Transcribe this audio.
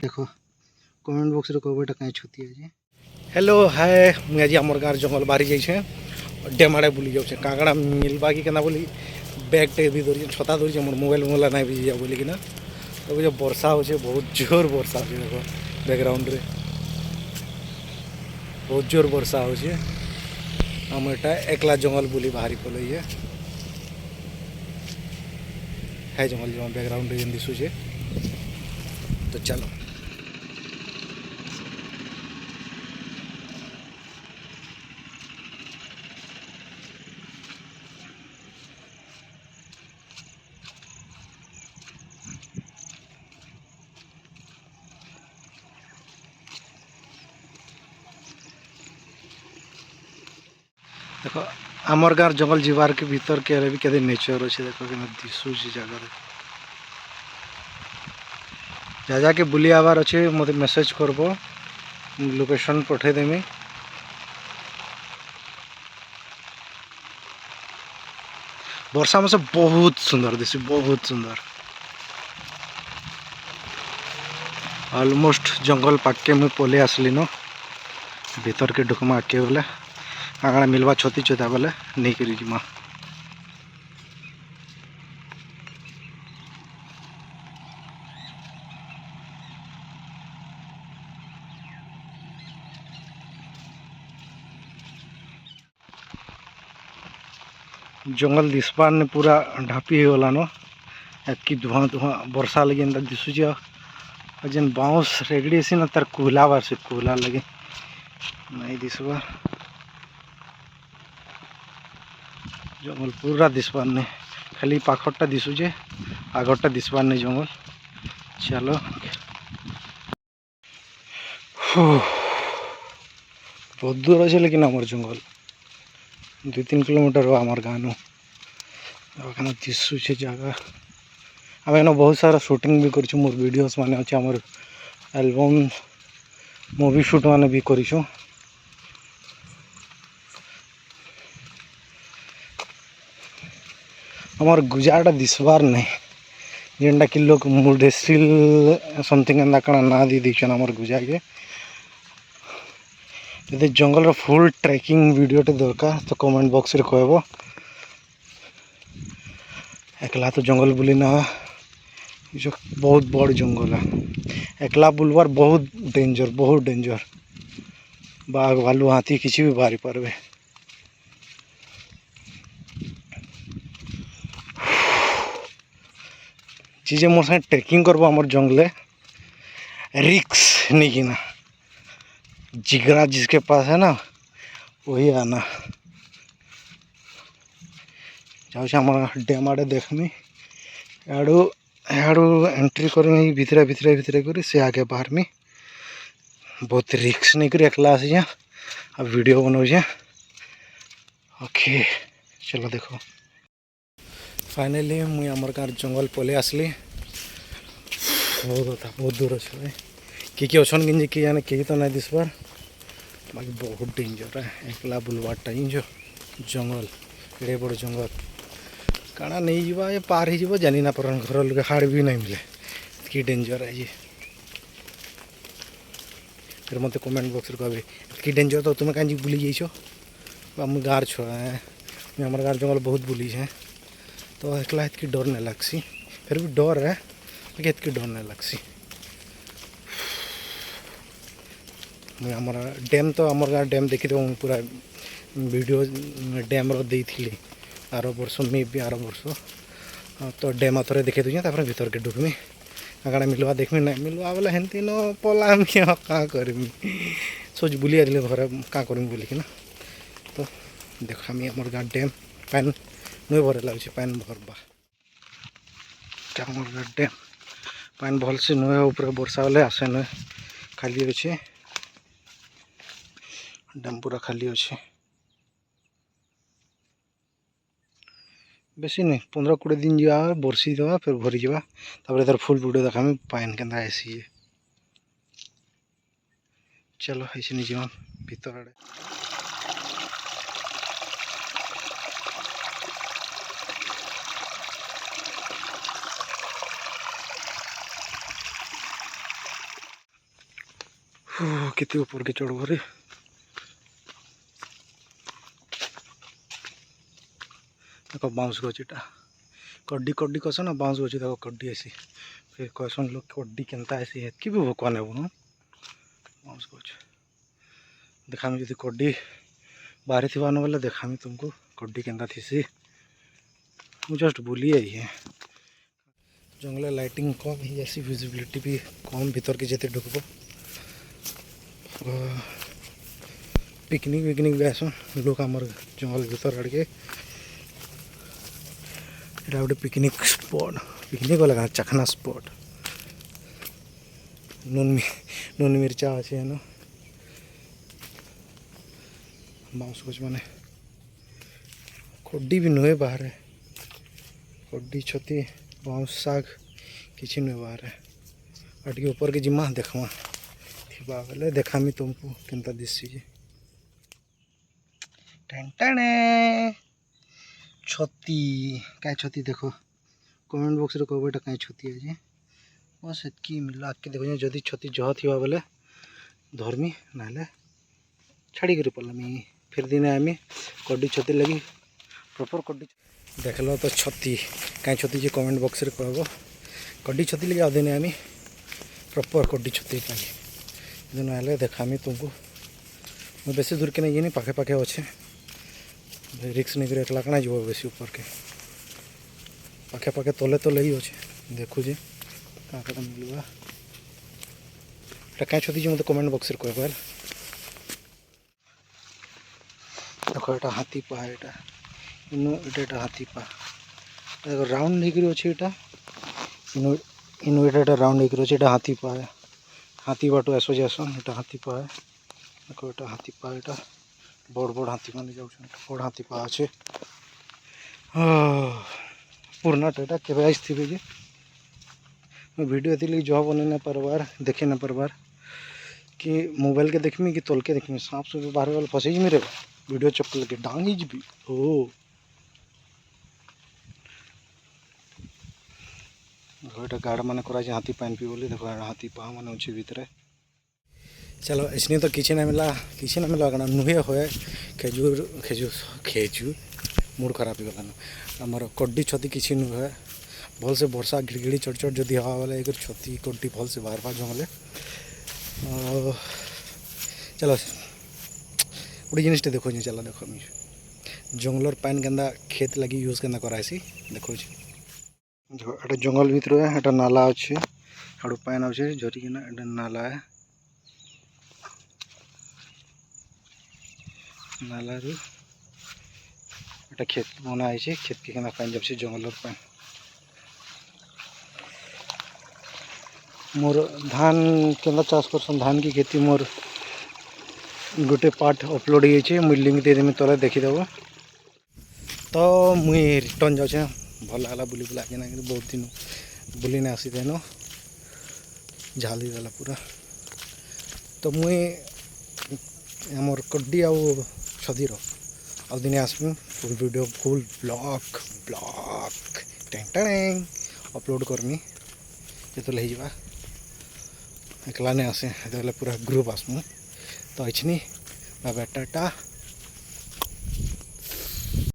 देखो comment box रे कहबेटा काई छुती है। हेलो हाय मुझे आज आमर गाँव जंगल बाहरी जाइए डैम आड़े बुली जाऊे काकड़ा मिलवा कि बोली बैग टे भी धरी छता धरी मोर मोबाइल मोबाइल ना भी जा बोली कि तो जो वर्षा हो बहुत जोर वर्षा हो देखो बैकग्राउंड रे बहुत जोर वर्षा हो आम एटा एकला जंगल बुली बाहरी पल है जंगल जो बैकग्राउंड रे दिशुचे तो चलो देखो आमर गाँव जंगल जीवार के भीतर के भी केदे नेचर अच्छे देखो कि दिशु जगह जा जाके बुली आवार अच्छे मत मेसेज करब लोकेशन पठेदेमी वर्षा में से बहुत सुंदर दिशु बहुत सुंदर ऑलमोस्ट जंगल पाके मुझे पले आसली न भीतर के ढुकमा आके बोले आगड़ा मिलवा छती चोता बोले नहीं करी जिमा जंगल दिसपार ने पूरा ढापी होगला न एतकी धुआं धुआं वर्षा लगे दिशुचे जेन बाउंस रेगड़ी सी ना तार कुहला बार से कुहला लगे नहीं दिसबार जंगल पूरा दिसबार नहीं खाली पाखटा दिशुचे आगटा दिसबार नहीं जंगल चलो बहुत दूर अच्छे लेकिन आमर जंगल 2-3 किलोमीटर हो आमर गाँव दिशुचे जगह आम एन बहुत सारा शूटिंग भी कर मोर वीडियोस माने अच्छे आमर एल्बम मूवी शूट माने भी करूँ आमर गुजाटा दिसबार नहीं जेनटा कि लोग मुडेसिल समथिंग एंदा कण ना दी दीचन आमर गुजा के यदि जंगल रो फुल ट्रैकिंग वीडियो टे दरकार तो कमेंट बॉक्स रे कहबो एकला तो जंगल बुली ना जो बहुत बड़ जंगल है एकला बुलवार बहुत डेंजर बाघ भालू हाथी किसी भी बाहरी पारबे चीजें मोर साथ ट्रेकिंग करबो आमर जंगले रिक्स नहीं कि ना जिगरा जिसके पास है ना वही आना जाऊँ डैम आड़े देखमी याडू याडू एंट्री करमी भितरे भितरे भितरे कर से आगे बाहर में बहुत रिक्स नहीं कर एकला आसी अब वीडियो बनाऊे ओके चलो देखो फाइनली मुई आमर गाँव जंगल पले आसली बहुत दूर अच्छे किए अच्छन कि किए जाने कहीं तो नहीं दिसबार बाकी बहुत डेंजर है एकला बुलवारटा जो जंगल एड़े बड़ जंगल काना नहीं जीवा ये पार ही जीव जानी ना पर घर लोग हाड़ भी नहीं मिले कि डेंजर है ये फिर मत कमेंट बॉक्स कहे कि डेंजर तो तुम्हें कहीं बुली जाइछ आम गाँव छुआ है मुझे आम गाँव जंगल बहुत बुली है तो एकला इतनी डर नहीं लगसी फिर भी डर है बाकी इतनी डर नहीं लगसी मुझे आम डैम तो आम गाँव डैम देखी तो पूरा वीडियो डैम री थी आर वर्ष मे भी आर वर्ष तो डैम थोड़े देखे दूँ तापर भीतर के डुबमी आगड़ा मिलवा देखमी नहीं मिलवा बोले हेन्ती न पलाम क्या करमी सोच बुली आदि घर क्या करमी बोली कि ना तो देखामी आम गाँव डैम पैन नुए भर लगे पैन भरबा आम गाँव डैम पैन भल से नुए ऊपर वर्षा बेले आसे नुए खाली अच्छे डैम पूरा खाली अच्छे बेसी नहीं 15-20 दिन जा बरसी दवा फिर भरी जावा तापर फुल वीडियो देखा पाइन के ऐसी चलो ऐसे नहीं जीवा भीतर आड़े केते ऊपर के चढ़ रे देखो बाउंस गछ इटा कड्डी कड्डी कस ना बाउंस गछ देखो कड्डी ऐसी फिर कहसन लोग कड्डी केनता ऐसी हेतकी भी भोकवा नेबो न बाउंस गछ देखामी जदि कड्डी बाहरी थी न बोले देखामी तुमको कड्डी केनता थीसी मु जस्ट बुली आई है जंगल लाइटिंग कम ही जैसी विजिबिलिटी भी कम भीतर के जेते ढुकबो पिकनिक विकनिक भी आसन लोग आमर जंगल भीतर आड़ के এটা গোটে পিকনিক স্পট পিকনিক গলা কানা চাখনা স্পট নুন মির্চা আছে এন बाउंस गछ माने कड्डी भी नुहे बाहर कड्डी छती बाउंस साग किसी नुहे बाहर और टे ऊपर के जिमा देखमा थी बेले देखामी तुमको केनता दिसी टेंटने छती क्या छती देखो कमेंट बॉक्स रे कहबो एटा क्या छती है बस एतकी मिला के देखो जदि छती जह थी बेले धर्मी ना छाड़ी कर पड़लामी फिर दिन आमी कड्डी छती लगी प्रॉपर कड्डी देख लो तो छती क्या छती जे कमेंट बॉक्स रे कहबो कड्डी छती लगी आदिन आमी प्रॉपर कड्डी छती लगी दिन आले देखामी तुमको मैं बेसी दूर के नहीं ये पाखे पाखे अच्छे रिक्स नहीं कर एकला कना जीव बेसी ऊपर के पाखे पाखे तले तले ही अच्छे देखु जे क्या मिलवा क्या छती मत कमेंट बॉक्स रे कहबो देखो एटा हाथी पा एटा इनो एटा हाथी पा देखो राउंड होकर अच्छे एटा इनो इनो एटा राउंड होकर अच्छे एटा हाथी पा है हाथी बाटो आसो जासन एटा हाथी पा है देखो एटा हाथी पा एटा बड़ बड़ हाथी माने जाउछन बड़ हाथी पा अच्छे पुराना टेटा केबे आइथिबे जे मैं वीडियो एति लगी जॉब बने न परबार देखे न परबार कि मोबाइल के देखमी कि तोल के देखमी सांप से बाहर वाला फंसे मेरे वीडियो चप्पल के डांग ही भी ओ देखो गाड़ माने करा हाथी पानी पी बोली देखो हाथी पा माने अच्छे भीतर चलो इसने तो किसी ना मिला कना नुहे होए खेजूर खेजूर खेजूर मूड खराब हो गला आमर कड्डी छती किसी नुहे भल से वर्षा गिड़गिड़ी चढ़ जदि हवा वाला एक छती कड्डी भल से बाहर बाहर जंगले चलो गोटे जिनिस देखो चलो देखो जंगलर पान केंदा खेत लगी यूज केंदा करासी देखो एटा जंगल भीतर एटा नाला अच्छे आड़ू पान अच्छे झरिकिना एटा नाला है नाला रू एटा खेत बना है खेत के केना पान जब से जंगलर पान मोर धान केंदा चाष करसन धान की खेती मोर गोटे पार्ट अपलोड हो मुझे लिंक दे देमी तले देखीदेव तो मुई रिटर्न जाऊे भल लगा बुली बुला के बहुत दिन बुली ना आसी देन झाली देला पूरा तो मुई आमर कड्डी आउ छदीर आउ दिन आसमी फुल वीडियो फुल ब्लॉग टेंग अपलोड करमी जो जा एकला नहीं आसे पूरा ग्रुप आसमु तो अच्छी बाय टाटा।